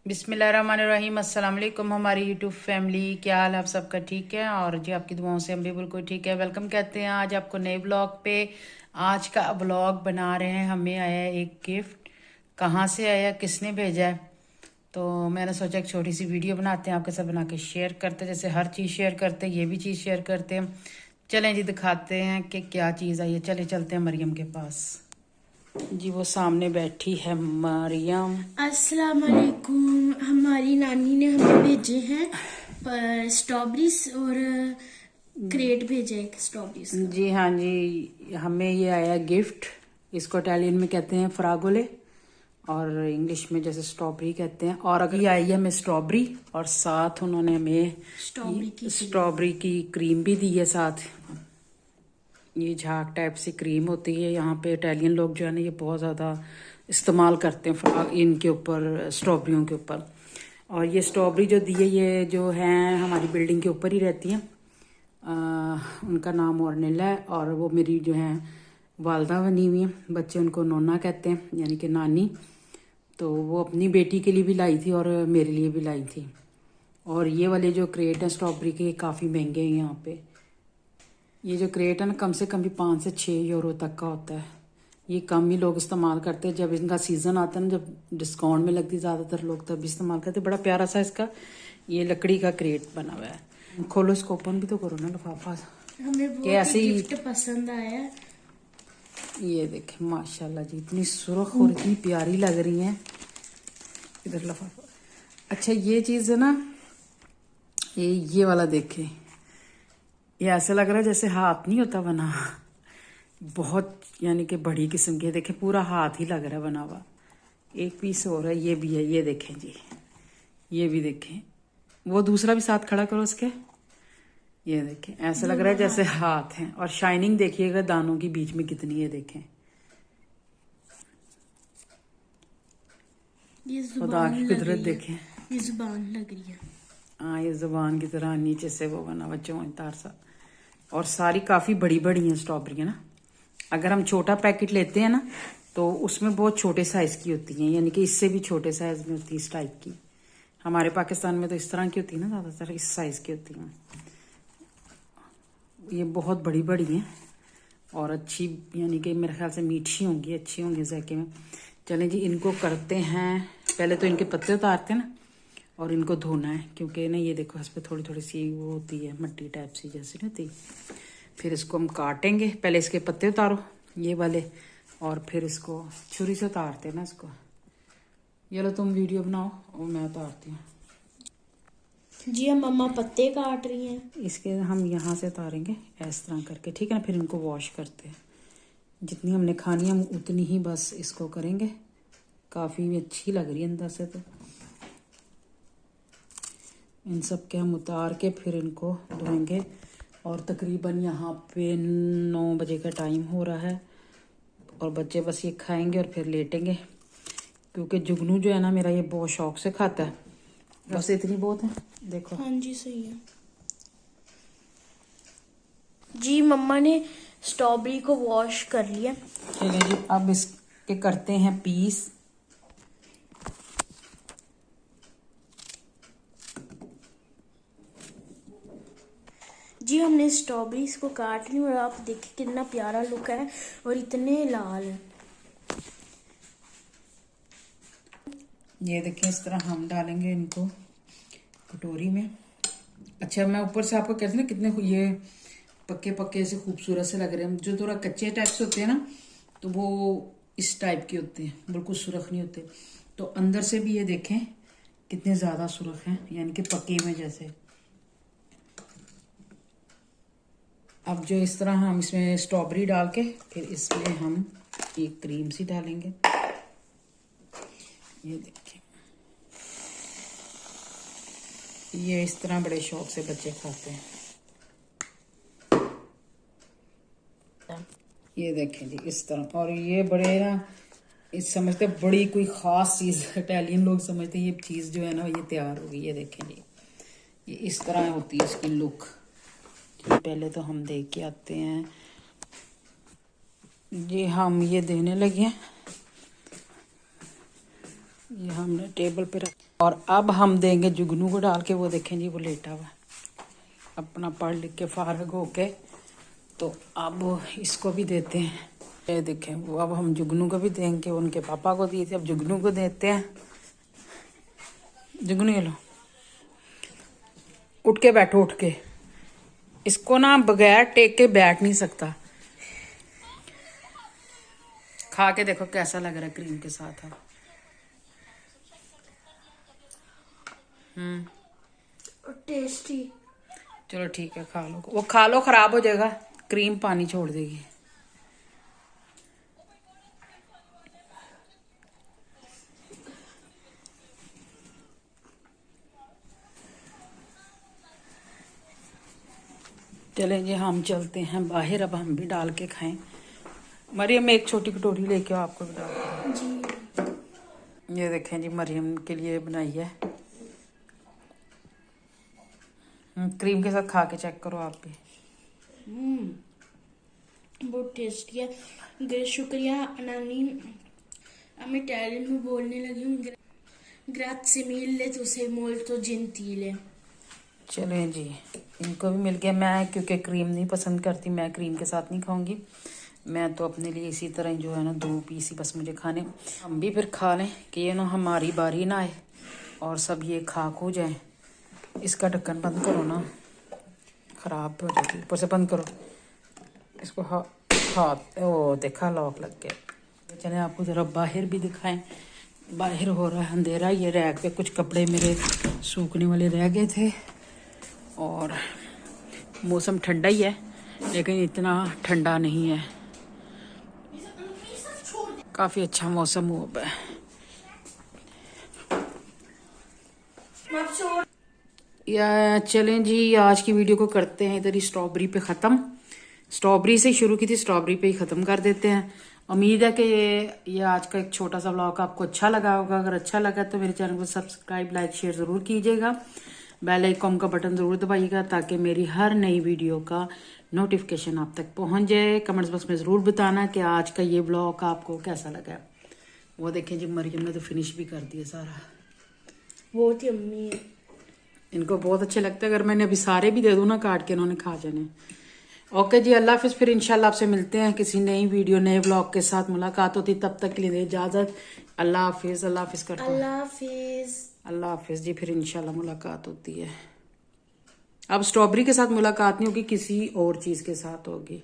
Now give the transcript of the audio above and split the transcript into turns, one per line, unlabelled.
बिस्मिल्लाहिर्रहमानिर्रहीम। अस्सलाम वालेकुम हमारी यूट्यूब फैमिली, क्या हाल है आप सबका? ठीक है और जी आपकी दुआओं से हम भी बिल्कुल ठीक है। वेलकम कहते हैं आज आपको नए ब्लॉग पे। आज का ब्लॉग बना रहे हैं। हमें आया है एक गिफ्ट। कहाँ से आया, किसने भेजा है, तो मैंने सोचा एक छोटी सी वीडियो बनाते हैं, आपके साथ बना के शेयर करते हैं। जैसे हर चीज़ शेयर करते हैं, ये भी चीज़ शेयर करते हैं। चलें जी दिखाते हैं कि क्या चीज़ आई है। चले चलते हैं मरियम के पास। जी वो सामने बैठी है मरियम।
अस्सलाम वालेकुम। हमारी नानी ने हमें भेजे हैं पर स्ट्रॉबेरीज और क्रेट भेजा है स्ट्रॉबेरीज का।
जी हाँ जी, हमें ये आया गिफ्ट। इसको इटालियन में कहते हैं फ्रागोले और इंग्लिश में जैसे स्ट्रॉबेरी कहते हैं। और अगर ये आई है हमें स्ट्रॉबेरी और साथ उन्होंने हमें स्ट्रॉबेरी की क्रीम भी दी है साथ। ये झाग टाइप से क्रीम होती है। यहाँ पे इटालियन लोग जो है ना ये बहुत ज़्यादा इस्तेमाल करते हैं इनके ऊपर, स्ट्रॉबेरियों के ऊपर। और ये स्ट्रॉबेरी जो दी है ये जो है हमारी बिल्डिंग के ऊपर ही रहती हैं। उनका नाम ऑर्नेला है और वो मेरी जो है वालदा बनी हुई है। बच्चे उनको नोना कहते हैं, यानी कि नानी। तो वो अपनी बेटी के लिए भी लाई थी और मेरे लिए भी लाई थी। और ये वाले जो क्रेट हैं स्ट्रॉबेरी के काफ़ी महंगे हैं यहाँ पे। ये जो क्रेट है ना कम से कम भी 5 से 6 यूरो तक का होता है। ये कम ही लोग इस्तेमाल करते हैं। जब इनका सीज़न आता है ना, जब डिस्काउंट में लगती ज़्यादातर लोग तब इस्तेमाल करते हैं। बड़ा प्यारा सा इसका ये लकड़ी का क्रेट बना हुआ है। खोलो इसको, ओपन भी तो करो ना लिफाफा।
हमें बहुत ही गिफ्ट पसंद आया।
ये देखें माशाल्लाह जी, इतनी सुर्ख और इतनी प्यारी लग रही है। इधर लिफाफा। अच्छा ये चीज़ है ना, ये वाला देखें, ये ऐसा लग रहा है जैसे हाथ नहीं होता बना, बहुत यानी कि बड़ी किस्म के। देखें पूरा हाथ ही लग रहा है बना हुआ। एक पीस और है, ये भी है। ये देखें जी, ये भी देखें। वो दूसरा भी साथ खड़ा करो उसके। ये देखें ऐसा लग रहा है जैसे हाथ है। और शाइनिंग देखिएगा दानों की बीच में कितनी है, देखें।
ये
खुदा की कुदरत देखें।
ये जुबान लग रही है।
हाँ ये जुबान की तरह नीचे से वो बना हुआ चौंतार सा। और सारी काफ़ी बड़ी बड़ी हैं स्ट्रॉबेरी है ना। अगर हम छोटा पैकेट लेते हैं ना तो उसमें बहुत छोटे साइज़ की होती हैं, यानी कि इससे भी छोटे साइज़ में होती है इस टाइप की। हमारे पाकिस्तान में तो इस तरह की होती है ना, ज़्यादातर इस साइज़ की होती हैं। ये बहुत बड़ी बड़ी हैं और अच्छी, यानी कि मेरे ख्याल से मीठी होंगी, अच्छी होंगी जायके में। चलें जी इनको करते हैं। पहले तो इनके पत्ते उतारते हैं ना और इनको धोना है, क्योंकि ना ये देखो इस पर थोड़ी थोड़ी सी वो होती है, मट्टी टाइप सी जैसी नहीं होती। फिर इसको हम काटेंगे। पहले इसके पत्ते उतारो ये वाले और फिर इसको छुरी से उतारते हैं ना इसको। ये लो तुम वीडियो बनाओ और मैं उतारती हूँ।
जी हम मम्मा पत्ते काट रही हैं।
इसके हम यहाँ से उतारेंगे इस तरह करके, ठीक है ना। फिर इनको वॉश करते हैं। जितनी हमने खानी है हम उतनी ही बस इसको करेंगे। काफ़ी अच्छी लग रही है अंदर से। तो इन सब के हम उतार के फिर इनको धोएंगे। और तकरीबन यहाँ पे 9 बजे का टाइम हो रहा है और बच्चे बस ये खाएंगे और फिर लेटेंगे, क्योंकि जुगनू जो है ना मेरा ये बहुत शौक से खाता है। बस इतनी बहुत है, देखो।
हाँ जी सही है जी। मम्मा ने स्ट्रॉबेरी को वॉश कर लिया।
चलिए जी अब इसके करते हैं पीस।
जी हमने स्ट्रॉबेरीज को काट ली और आप देखिए कितना प्यारा लुक है और इतने लाल है।
ये देखिए इस तरह हम डालेंगे इनको कटोरी में। अच्छा मैं ऊपर से आपको कहती ना कितने ये पक्के पक्के से खूबसूरत से लग रहे हैं। जो थोड़ा कच्चे टाइप से होते हैं ना तो वो इस टाइप के होते हैं, बिल्कुल सुरख नहीं होते। तो अंदर से भी ये देखें कितने ज़्यादा सुरख हैं, यानी कि पके में जैसे। अब जो इस तरह हम इसमें स्ट्रॉबेरी डाल के फिर इसमें हम एक क्रीम सी डालेंगे। ये देखिए ये इस तरह बड़े शौक से बच्चे खाते हैं। ये देखें जी इस तरह। और ये बड़े ना इस समझते बड़ी कोई ख़ास चीज़, इटालियन लोग समझते हैं ये चीज़ जो है ना ये तैयार होगी। ये देखें जी ये इस तरह होती है इसकी लुक। पहले तो हम देख के आते हैं जी। हम ये देने लगे हैं। ये हमने टेबल पे रख, और अब हम देंगे जुगनू को डाल के। वो देखें जी वो लेटा हुआ अपना पढ़ लिख के फारग होके, तो अब इसको भी देते हैं। ये देखें वो, अब हम जुगनू को भी देंगे, उनके पापा को दिए थे, अब जुगनू को देते हैं। जुगनू ये लो, उठ के बैठो, उठ के। इसको ना बगैर टेक के बैठ नहीं सकता। खा के देखो कैसा लग रहा है क्रीम के साथ।
टेस्टी।
चलो ठीक है, खा लो। वो खा लो, खराब हो जाएगा, क्रीम पानी छोड़ देगी। चलें जी, हम चलते हैं बाहर, अब हम भी डाल के खाएं। मरियम एक छोटी कटोरी लेके आओ, आपको भी डाल
जी।
ये देखें जी, मरियम के लिए बनाई है। क्रीम के साथ खा के चेक करो आप भी।
बहुत टेस्टी है। शुक्रिया नानी, हम इटालियन में बोलने लगी हूँ। ग्राzie mille, tu sei molto gentile।
चलें जी, इनको भी मिल गया। मैं क्योंकि क्रीम नहीं पसंद करती, मैं क्रीम के साथ नहीं खाऊंगी। मैं तो अपने लिए इसी तरह जो है ना 2 पीस ही बस मुझे खाने। हम भी फिर खा लें कि ये ना हमारी बारी ना आए और सब ये खाक हो जाए। इसका ढक्कन बंद करो ना, ख़राब हो जाएगी। ऊपर से बंद करो इसको। हाथ ओ देखा, लॉक लग गया। चलें आपको ज़रा बाहर भी दिखाएं। बाहर हो रहा है अंधेरा। ये रैक पे कुछ कपड़े मेरे सूखने वाले रह गए थे, और मौसम ठंडा ही है लेकिन इतना ठंडा नहीं है। काफ़ी अच्छा मौसम हुआ है। या चलें जी, आज की वीडियो को करते हैं इधर ही स्ट्रॉबेरी पे ख़त्म। स्ट्रॉबेरी से शुरू की थी, स्ट्रॉबेरी पे ही ख़त्म कर देते हैं। उम्मीद है कि ये आज का एक छोटा सा व्लॉग आपको अच्छा लगा होगा। अगर अच्छा लगा तो मेरे चैनल को सब्सक्राइब, लाइक, शेयर ज़रूर कीजिएगा। बेल आइकॉन का बटन ज़रूर दबाइएगा ताकि मेरी हर नई वीडियो का नोटिफिकेशन आप तक पहुंच जाए। कमेंट्स बॉक्स में ज़रूर बताना कि आज का ये व्लॉग आपको कैसा लगा। वो देखें जी, मरियम ने तो फिनिश भी कर दिया सारा।
बहुत यम्मी है।
इनको बहुत अच्छे लगते हैं। अगर मैंने अभी सारे भी दे दूँ ना काट के, इन्होंने खा जाने। ओके जी, अल्लाह हाफिज़। फिर इंशाल्लाह आपसे मिलते हैं किसी नई वीडियो, नए व्लॉग के साथ मुलाकात होती। तब तक के लिए इजाज़त। अल्लाह हाफिज़। अल्लाह हाफिज़ करता हूँ।
अल्लाह हाफिज़।
अल्लाह हाफिज़ जी। फिर इंशाल्लाह मुलाकात होती है। अब स्ट्रॉबेरी के साथ मुलाकात नहीं होगी, किसी और चीज़ के साथ होगी।